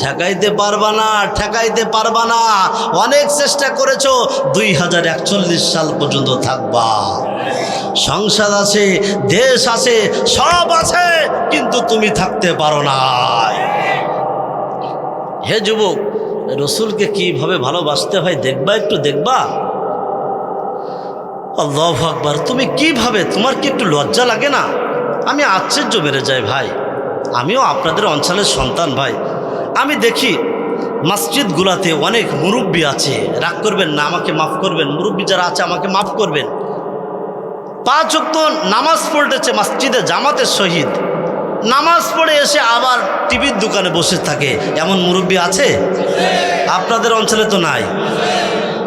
ঠেকাইতে পারবা না, ঠেকাইতে পারবা না। অনেক চেষ্টা করেছো, 2041 সাল পর্যন্ত থাকবা। সংসার আছে, দেশ আছে, সব আছে, কিন্তু তুমি থাকতে পারো না। হে যুবক, রসুলকে কিভাবে ভালোবাসতে হয় দেখবা, একটু দেখবা। আল্লাহু আকবার। তুমি কিভাবে, তোমার কি একটু লজ্জা লাগে না? আমি আশ্চর্য বেড়ে যাই ভাই, আমিও আপনাদের অঞ্চলের সন্তান ভাই। আমি দেখি মসজিদগুলোতে অনেক মুরব্বী আছে, রাগ করবেন না, আমাকে মাফ করবেন, মুরব্বী যারা আছে আমাকে মাফ করবেন। 5 ওয়াক্ত নামাজ পড়তেছে মসজিদে জামাতের সহিত, নামাজ পড়ে এসে আবার টিভির দোকানে বসে থাকে, এমন মুরব্বী আছে? আপনাদের অঞ্চলে তো নাই।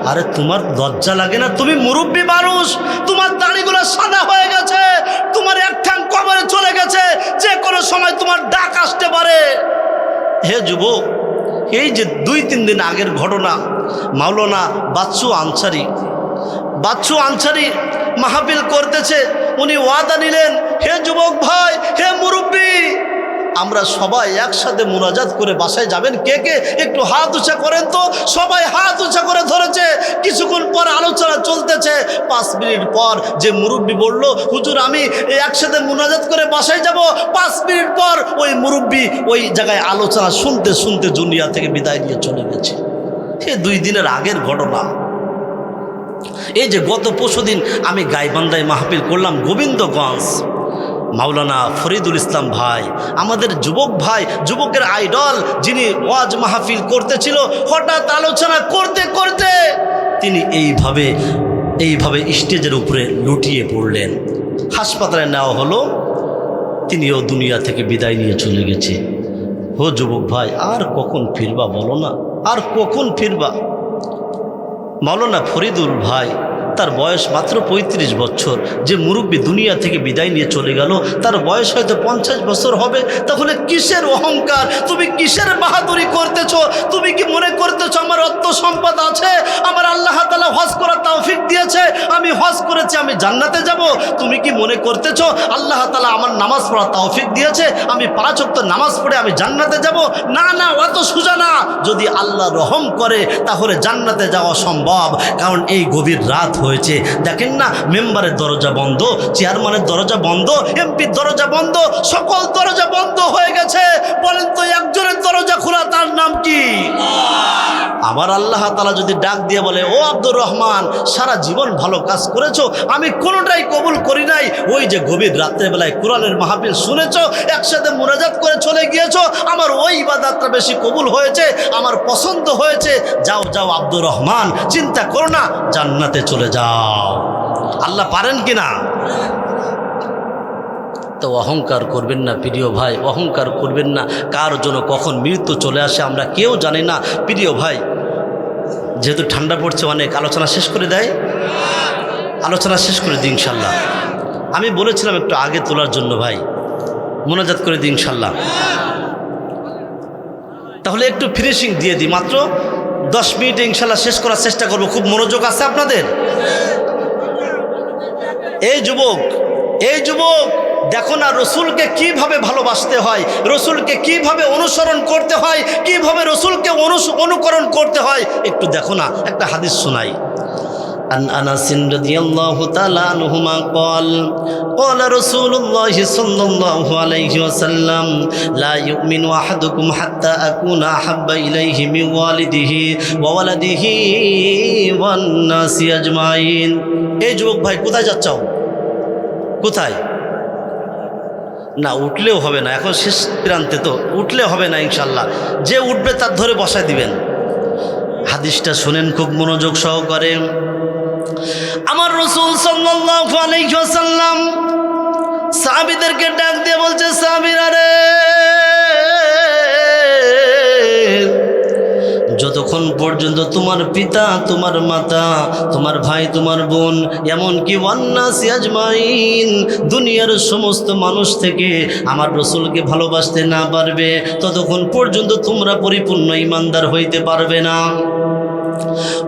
আরে তোমার লজ্জা লাগে না? তুমি মুরব্বী মানুষ, তোমার দাড়িগুলো সাদা হয়ে গেছে, তোমার এক ঠ্যাং কবরে চলে গেছে, যে কোনো সময় তোমার ডাক আসতে পারে। হে যুবক, এই যে 2-3 দিন আগের ঘটনা, মাওলানা বাচ্চু আনসারি মাহফিল করতেছে, উনি ওয়াদা নিলেন, হে যুবক ভাই, হে মুরব্বী, আমরা সবাই একসাথে মুনাজাত করে বাসায় যাবেন। কে কে একটু হাত উঁচা করেন তো। সবাই হাত উঁচা করে ধরেছে। কিছুক্ষণ পর আলোচনা চলতেছে। 5 মিনিট পর যে মুরব্বী বলল, হুজুর আমি একসাথে মুনাজাত করে বাসায় যাব। 5 মিনিট পর ওই মুরব্বী ওই জায়গায় আলোচনা শুনতে শুনতে দুনিয়া থেকে বিদায় নিয়ে চলে গেছে। এ 2 দিনের আগের ঘটনা। এই যে গত পরশুদিন আমি গাইবান্ধায় মাহফিল করলাম, গোবিন্দগঞ্জ। মাওলানা ফরিদুল ইসলাম ভাই, আমাদের যুবক ভাই, যুবকের আইডল, যিনি ওয়াজ মাহফিল করতেছিল, হঠাৎ আলোচনা করতে করতে তিনি এইভাবে স্টেজের উপরে লুটিয়ে পড়লেন। হাসপাতালে নেওয়া হলো, তিনিও দুনিয়া থেকে বিদায় নিয়ে চলে গেছে। হো যুবক ভাই, আর কখন ফিরবা বলো না, আর কখন ফিরবা? মাওলানা ফরিদুল ভাই, তার বয়স মাত্র 35 বছর, যে মুরব্বী দুনিয়া থেকে বিদায় নিয়ে চলে গেল, তার বয়স হয়তো 50 বছর হবে। তাহলে কিসের অহংকার, তুমি কিসের বাহাদুরি করতেছো? তুমি কি মনে করতেছো আমার অর্থ সম্পদ আছে, আমার আল্লাহ তাআলা হজ করার তৌফিক দিয়েছে, আমি হজ করেছি আমি জান্নাতে যাব? তুমি কি মনে করতেছো আল্লাহ তাআলা আমার নামাজ পড়ার তৌফিক দিয়েছে, আমি 5 ওয়াক্ত নামাজ পড়ে আমি জান্নাতে যাব? না না, অত সোজা না। যদি আল্লাহ রহম করে তাহলে জান্নাতে যাওয়া সম্ভব। কারণ এই গভীর রাত হয়েছে, দেখেন না, মেম্বারের দরজা বন্ধ, চেয়ারম্যানের দরজা বন্ধ, এমপির দরজা বন্ধ, সকল দরজা বন্ধ হয়ে গেছে। বলেন তো একজনের দরজা খোলা, তার নাম কি? আমার আল্লাহ তাআলা যদি ডাক দিয়ে বলে, ও আব্দুর রহমান, সারা জীবন ভালো কাজ করেছো, আমি কোনোটাই কবুল করি নাই, ওই যে গভীর রাত্রেবেলায় কোরআনের মাহফিল শুনেছো, একসাথে মুনাজাত করে চলে গিয়েছো, আমার ওই ইবাদতটা বেশি কবুল হয়েছে, আমার পছন্দ হয়েছে, যাও যাও আব্দুর রহমান, চিন্তা করো না, জান্নাতে চলে যাও। আল্লাহ পারেন কিনা? তো অহংকার করবেন না প্রিয় ভাই, অহংকার করবেন না। কার জন্য কখন মৃত্যু চলে আসে আমরা কেউ জানি না। প্রিয় ভাই, যেহেতু ঠান্ডা পড়ছে অনেক, আলোচনা শেষ করে দেয়, আলোচনা শেষ করে দিই ইনশাল্লাহ। আমি বলেছিলাম একটু আগে তোলার জন্য, ভাই মোনাজাত করে দিই ইনশাল্লাহ। তাহলে একটু ফিনিশিং দিয়ে দিই, মাত্র 10 মিনিটে ইনশাল্লাহ শেষ করার চেষ্টা করব। খুব মনোযোগ আছে আপনাদের? এই যুবক দেখো না, রসুলকে কিভাবে ভালোবাসতে হয়, রসুলকে কিভাবে অনুসরণ করতে হয়, কিভাবে রসুলকে অনুকরণ করতে হয়, একটু দেখো না। একটা হাদিস শোনাই। عن أنس رضي الله تعالى عنهما قال قال رسول الله صلى الله عليه وسلم لا يؤمن أحدكم حتى أكون أحب إليه من والده وولده والناس أجمعين। এই যুবক ভাই, কোথায় যাচ্ছাও? কোথায়? না উঠলেও হবে না, এখন শেষ প্রান্তে তো উঠলে হবে না ইনশাল্লাহ। যে উঠবে তার ধরে বসায় দিবেন। হাদিসটা শুনেন খুব মনোযোগ সহকারে। আমার রাসূল সাল্লাল্লাহু আলাইহি ওয়াসাল্লাম সাহাবীদেরকে ডাক দিয়ে বলছে, সাহাবীরা রে, যতক্ষণ পর্যন্ত তোমার পিতা, তোমার মাতা, তোমার ভাই, তোমার বোন, এমনকি ওয়ান্নাসি আজমাইন, দুনিয়ার সমস্ত মানুষ থেকে আমার রসুলকে ভালোবাসতে না পারবে, ততক্ষণ পর্যন্ত তোমরা পরিপূর্ণ ঈমানদার হইতে পারবে না।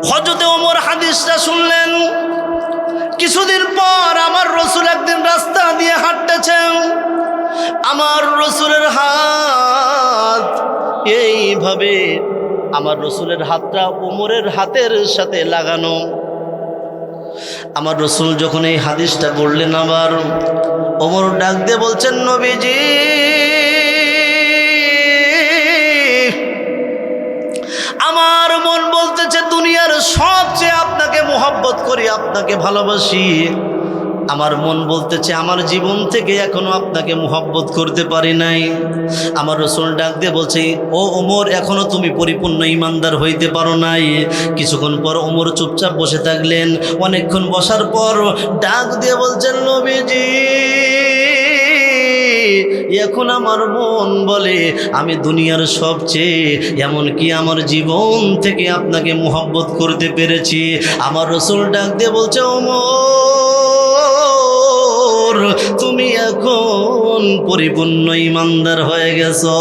হযরত ওমর হাদিসটা শুনলেন। কিছুদিন পর আমার রসুল একদিন রাস্তা দিয়ে হাঁটতেছেন, আমার রসুলের হাত এইভাবে আমার রসুলের হাতটা ওমরের হাতের সাথে লাগানো। আমার রসুল যখন এই হাদিসটা বললেন, আবার ওমর ডাক দিয়ে বলছেন, নবীজি আমার মন বলতেছে দুনিয়ার সবচেয়ে আপনাকে মোহাব্বত করি, আপনাকে ভালোবাসি। আমার মন বলতেছে আমার জীবন থেকে এখনো আপনাকে মোহাব্বত করতে পারি নাই। আমার রসুল ডাক দিয়ে বলছে, ও ওমর, এখনো তুমি পরিপূর্ণ ইমানদার হইতে পারো নাই। কিছুক্ষণ পর ওমর চুপচাপ বসে থাকলেন। অনেকক্ষণ বসার পর ডাক দিয়ে বলছেন, নবীজি এখন আমার মন বলে আমি দুনিয়ার সবচেয়ে, এমনকি আমার জীবন থেকে আপনাকে মোহাব্বত করতে পেরেছি। আমার রসুল ডাক দিয়ে বলছে, ওমর তুমি এখন পরিপূর্ণ ইমানদার হয়ে গেছো।